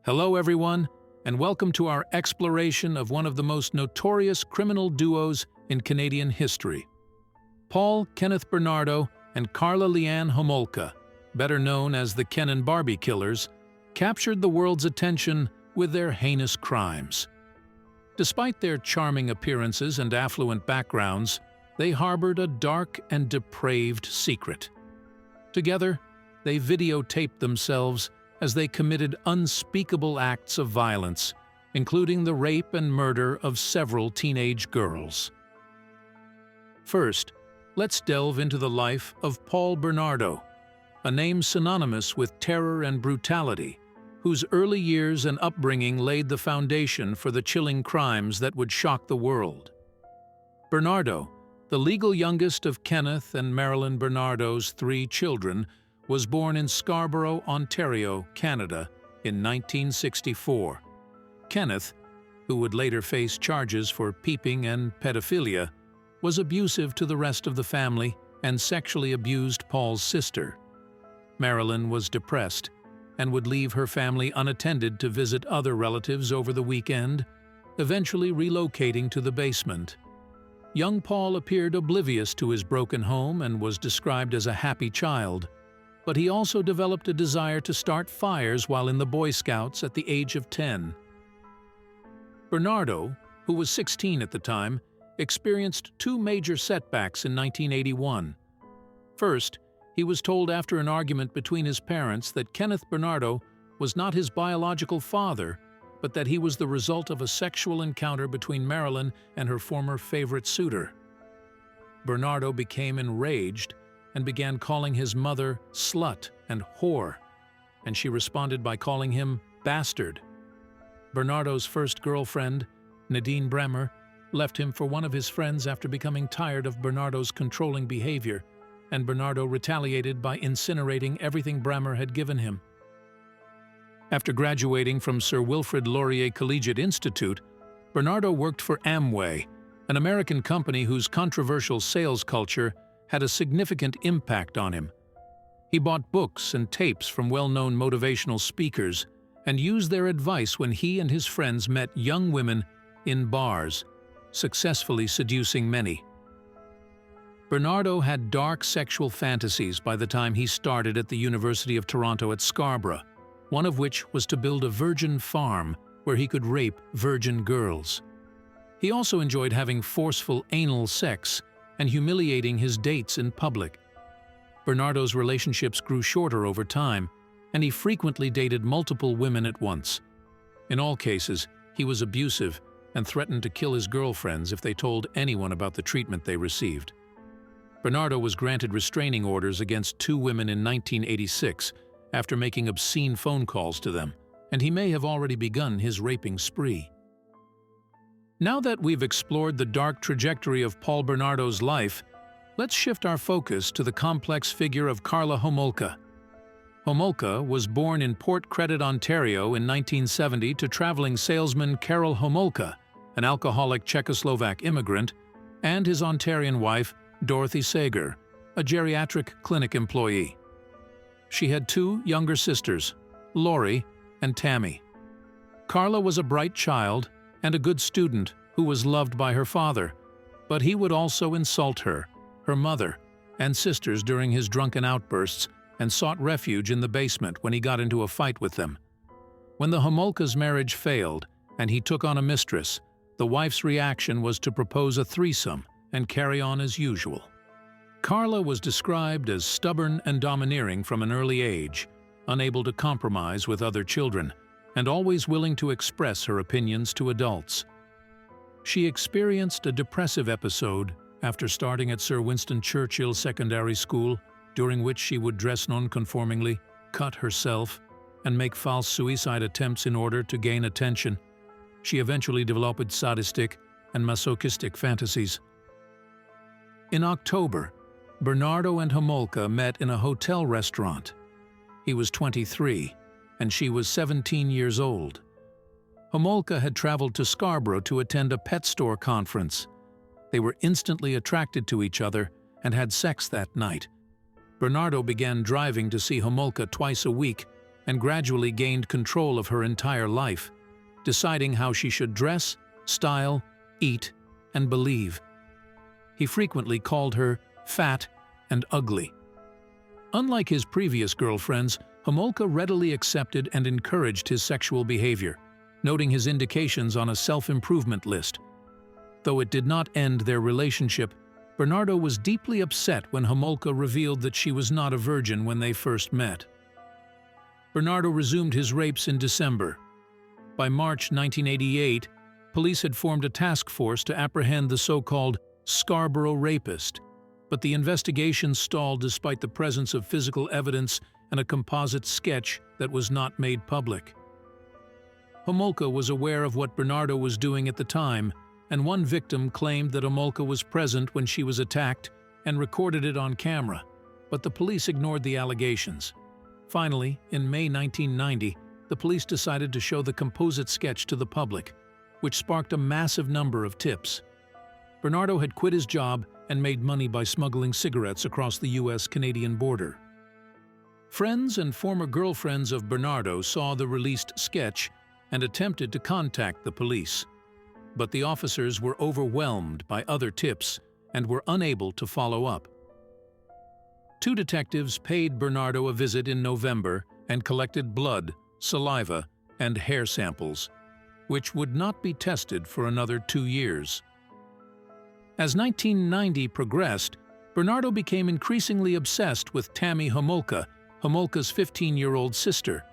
Hello everyone, and welcome to our exploration of one of the most notorious criminal duos in Canadian history. Paul Kenneth Bernardo and Karla Homolka, better known as the Ken and Barbie killers, captured the world's attention with their heinous crimes. Despite their charming appearances and affluent backgrounds, they harbored a dark and depraved secret. Together, they videotaped themselves as they committed unspeakable acts of violence, including the rape and murder of several teenage girls. First, let's delve into the life of Paul Bernardo, a name synonymous with terror and brutality, whose early years and upbringing laid the foundation for the chilling crimes that would shock the world. Bernardo, the legal youngest of Kenneth and Marilyn Bernardo's 3 children, was born in Scarborough, Ontario, Canada, in 1964. Kenneth, who would later face charges for peeping and pedophilia, was abusive to the rest of the family and sexually abused Paul's sister. Marilyn was depressed and would leave her family unattended to visit other relatives over the weekend, eventually relocating to the basement. Young Paul appeared oblivious to his broken home and was described as a happy child, but he also developed a desire to start fires while in the Boy Scouts at the age of 10. Bernardo, who was 16 at the time, experienced 2 major setbacks in 1981. First, he was told after an argument between his parents that Kenneth Bernardo was not his biological father, but that he was the result of a sexual encounter between Marilyn and her former favorite suitor. Bernardo became enraged and began calling his mother slut and whore, and she responded by calling him bastard. Bernardo's first girlfriend, Nadine Bremer, left him for one of his friends after becoming tired of Bernardo's controlling behavior, and Bernardo retaliated by incinerating everything Bremer had given him. After graduating from Sir Wilfrid Laurier Collegiate Institute, Bernardo worked for Amway, an American company whose controversial sales culture had a significant impact on him. He bought books and tapes from well-known motivational speakers and used their advice when he and his friends met young women in bars, successfully seducing many. Bernardo had dark sexual fantasies by the time he started at the University of Toronto at Scarborough, one of which was to build a virgin farm where he could rape virgin girls. He also enjoyed having forceful anal sex and humiliating his dates in public. Bernardo's relationships grew shorter over time, and he frequently dated multiple women at once. In all cases, he was abusive and threatened to kill his girlfriends if they told anyone about the treatment they received. Bernardo was granted restraining orders against 2 women in 1986 after making obscene phone calls to them, and he may have already begun his raping spree. Now that we've explored the dark trajectory of Paul Bernardo's life, let's shift our focus to the complex figure of Karla Homolka. Homolka was born in Port Credit, Ontario in 1970 to traveling salesman Karol Homolka, an alcoholic Czechoslovak immigrant, and his Ontarian wife, Dorothy Sager, a geriatric clinic employee. She had 2 younger sisters, Lori and Tammy. Karla was a bright child and a good student who was loved by her father, but he would also insult her, her mother, and sisters during his drunken outbursts and sought refuge in the basement when he got into a fight with them. When the Homolka's marriage failed and he took on a mistress, the wife's reaction was to propose a threesome and carry on as usual. Karla was described as stubborn and domineering from an early age, unable to compromise with other children, and always willing to express her opinions to adults. She experienced a depressive episode after starting at Sir Winston Churchill Secondary School, during which she would dress nonconformingly, cut herself, and make false suicide attempts in order to gain attention. She eventually developed sadistic and masochistic fantasies. In October, Bernardo and Homolka met in a hotel restaurant. He was 23, and she was 17 years old. Homolka had traveled to Scarborough to attend a pet store conference. They were instantly attracted to each other and had sex that night. Bernardo began driving to see Homolka twice a week and gradually gained control of her entire life, deciding how she should dress, style, eat, and believe. He frequently called her fat and ugly. Unlike his previous girlfriends, Homolka readily accepted and encouraged his sexual behavior, noting his indications on a self-improvement list. Though it did not end their relationship, Bernardo was deeply upset when Homolka revealed that she was not a virgin when they first met. Bernardo resumed his rapes in December. By March 1988, police had formed a task force to apprehend the so-called Scarborough rapist, but the investigation stalled despite the presence of physical evidence and a composite sketch that was not made public. Homolka was aware of what Bernardo was doing at the time, and one victim claimed that Homolka was present when she was attacked and recorded it on camera, but the police ignored the allegations. Finally, in May 1990, the police decided to show the composite sketch to the public, which sparked a massive number of tips. Bernardo had quit his job and made money by smuggling cigarettes across the US-Canadian border. Friends and former girlfriends of Bernardo saw the released sketch and attempted to contact the police, but the officers were overwhelmed by other tips and were unable to follow up. Two detectives paid Bernardo a visit in November and collected blood, saliva, and hair samples, which would not be tested for another 2 years. As 1990 progressed, Bernardo became increasingly obsessed with Tammy Homolka, Homolka's 15-year-old sister.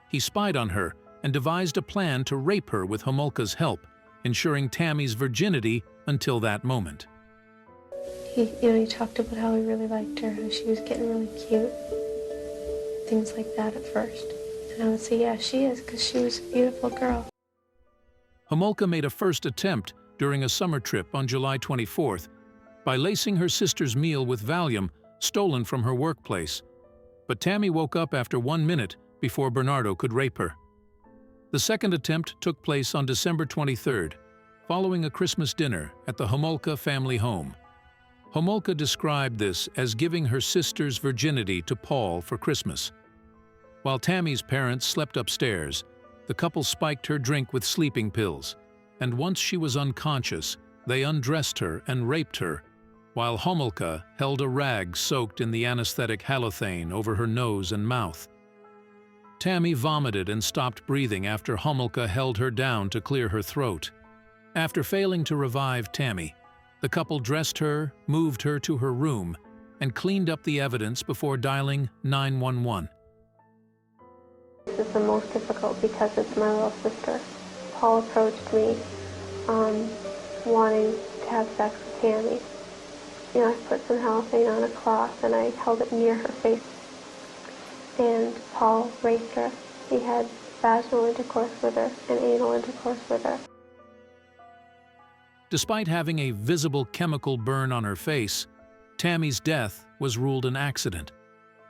He spied on her and devised a plan to rape her with Homolka's help, ensuring Tammy's virginity until that moment. He talked about how he really liked her, how she was getting really cute, things like that at first. And I would say, yeah, she is, because she was a beautiful girl. Homolka made a first attempt during a summer trip on July 24th by lacing her sister's meal with Valium stolen from her workplace. But Tammy woke up after 1 minute before Bernardo could rape her. The second attempt took place on December 23rd, following a Christmas dinner at the Homolka family home. Homolka described this as giving her sister's virginity to Paul for Christmas. While Tammy's parents slept upstairs, the couple spiked her drink with sleeping pills, and once she was unconscious, they undressed her and raped her, while Homolka held a rag soaked in the anesthetic halothane over her nose and mouth. Tammy vomited and stopped breathing after Homolka held her down to clear her throat. After failing to revive Tammy, the couple dressed her, moved her to her room, and cleaned up the evidence before dialing 911. This is the most difficult because it's my little sister. Paul approached me wanting to have sex with Tammy. I put some halothane on a cloth and I held it near her face. And Paul raped her. He had vaginal intercourse with her and anal intercourse with her. Despite having a visible chemical burn on her face, Tammy's death was ruled an accident.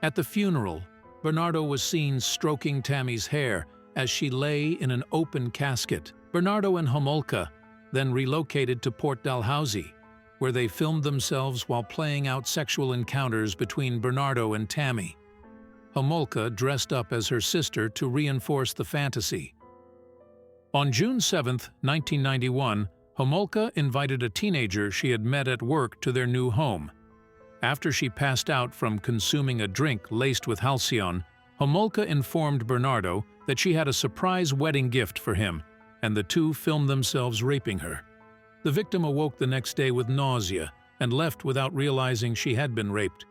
At the funeral, Bernardo was seen stroking Tammy's hair as she lay in an open casket. Bernardo and Homolka then relocated to Port Dalhousie, where they filmed themselves while playing out sexual encounters between Bernardo and Tammy. Homolka dressed up as her sister to reinforce the fantasy. On June 7, 1991, Homolka invited a teenager she had met at work to their new home. After she passed out from consuming a drink laced with halcyon, Homolka informed Bernardo that she had a surprise wedding gift for him, and the two filmed themselves raping her. The victim awoke the next day with nausea and left without realizing she had been raped.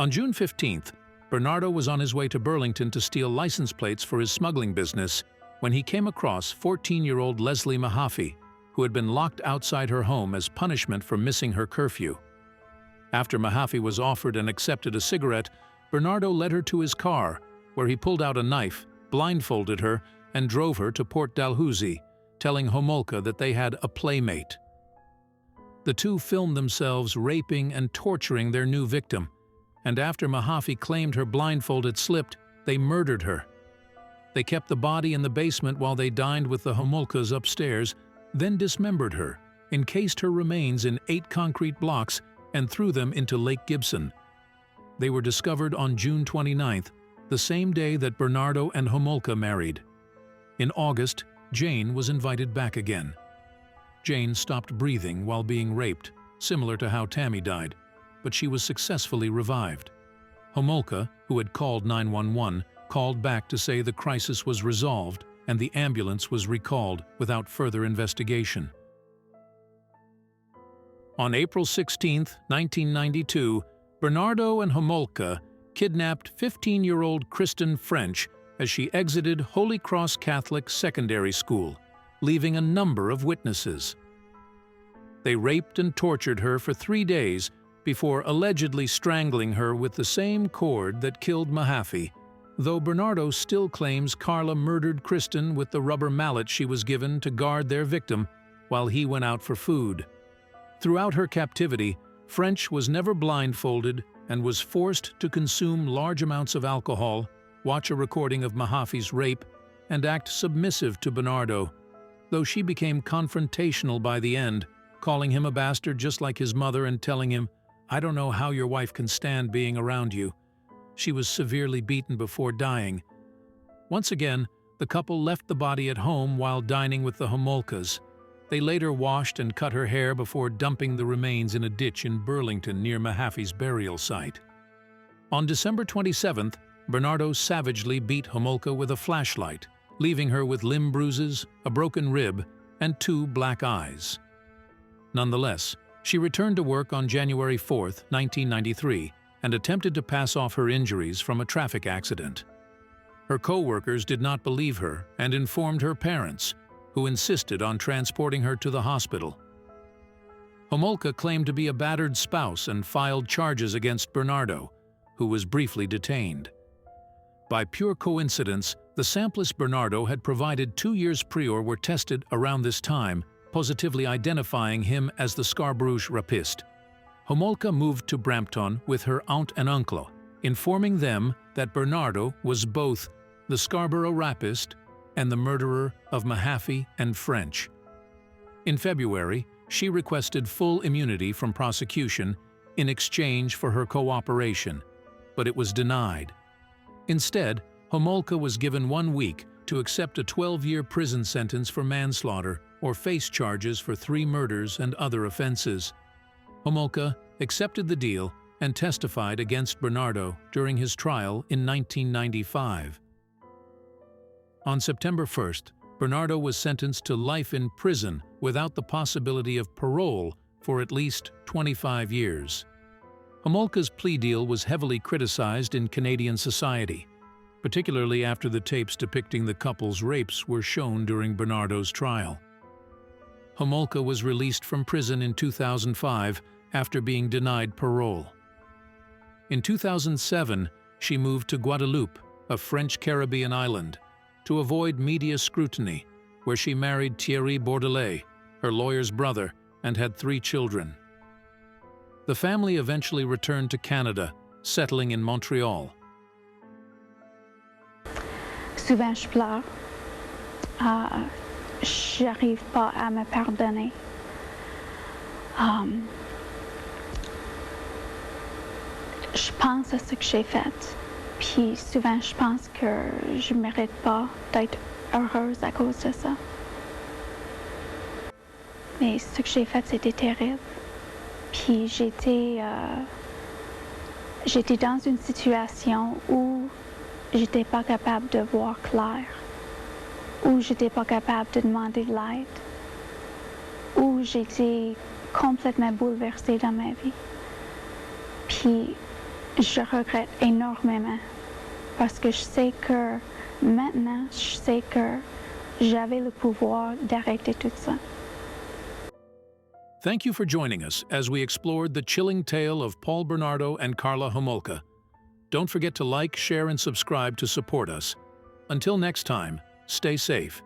On June 15th, Bernardo was on his way to Burlington to steal license plates for his smuggling business when he came across 14-year-old Leslie Mahaffey, who had been locked outside her home as punishment for missing her curfew. After Mahaffey was offered and accepted a cigarette, Bernardo led her to his car, where he pulled out a knife, blindfolded her, and drove her to Port Dalhousie, telling Homolka that they had a playmate. The two filmed themselves raping and torturing their new victim, and after Mahaffey claimed her blindfold had slipped, they murdered her. They kept the body in the basement while they dined with the Homolkas upstairs, then dismembered her, encased her remains in 8 concrete blocks, and threw them into Lake Gibson. They were discovered on June 29th, the same day that Bernardo and Homolka married. In August, Jane was invited back again. Jane stopped breathing while being raped, similar to how Tammy died, but she was successfully revived. Homolka, who had called 911, called back to say the crisis was resolved and the ambulance was recalled without further investigation. On April 16, 1992, Bernardo and Homolka kidnapped 15-year-old Kristen French as she exited Holy Cross Catholic Secondary School, leaving a number of witnesses. They raped and tortured her for 3 days before allegedly strangling her with the same cord that killed Mahaffey, though Bernardo still claims Karla murdered Kristen with the rubber mallet she was given to guard their victim while he went out for food. Throughout her captivity, French was never blindfolded and was forced to consume large amounts of alcohol, watch a recording of Mahaffey's rape, and act submissive to Bernardo, though she became confrontational by the end, calling him a bastard just like his mother and telling him, "I don't know how your wife can stand being around you." She was severely beaten before dying. Once again, the couple left the body at home while dining with the Homolkas. They later washed and cut her hair before dumping the remains in a ditch in Burlington near Mahaffey's burial site. On December 27th, Bernardo savagely beat Homolka with a flashlight, leaving her with limb bruises, a broken rib, and 2 black eyes. Nonetheless, she returned to work on January 4, 1993, and attempted to pass off her injuries from a traffic accident. Her co-workers did not believe her and informed her parents, who insisted on transporting her to the hospital. Homolka claimed to be a battered spouse and filed charges against Bernardo, who was briefly detained. By pure coincidence, the samples Bernardo had provided 2 years prior were tested around this time, positively identifying him as the Scarborough rapist. Homolka moved to Brampton with her aunt and uncle, informing them that Bernardo was both the Scarborough rapist and the murderer of Mahaffey and French. In February, she requested full immunity from prosecution in exchange for her cooperation, but it was denied. Instead, Homolka was given 1 week to accept a 12-year prison sentence for manslaughter or face charges for 3 murders and other offenses. Homolka accepted the deal and testified against Bernardo during his trial in 1995. On September 1st, Bernardo was sentenced to life in prison without the possibility of parole for at least 25 years. Homolka's plea deal was heavily criticized in Canadian society, particularly after the tapes depicting the couple's rapes were shown during Bernardo's trial. Homolka was released from prison in 2005 after being denied parole. In 2007, she moved to Guadeloupe, a French Caribbean island, to avoid media scrutiny, where she married Thierry Bordelais, her lawyer's brother, and had 3 children. The family eventually returned to Canada, settling in Montreal. Souvent, je pleure. J'arrive pas à me pardonner. Je pense à ce que j'ai fait. Puis souvent, je pense que je ne mérite pas d'être heureuse à cause de ça. Mais ce que j'ai fait, c'était terrible. Puis j'étais dans une situation où j'étais pas capable de voir clair, où j'étais pas capable de demander de l'aide, où j'étais complètement bouleversée dans ma vie. Puis je regrette énormément parce que je sais que maintenant, je sais que j'avais le pouvoir d'arrêter tout ça. Thank you for joining us as we explored the chilling tale of Paul Bernardo and Karla Homolka. Don't forget to like, share, and subscribe to support us. Until next time, stay safe.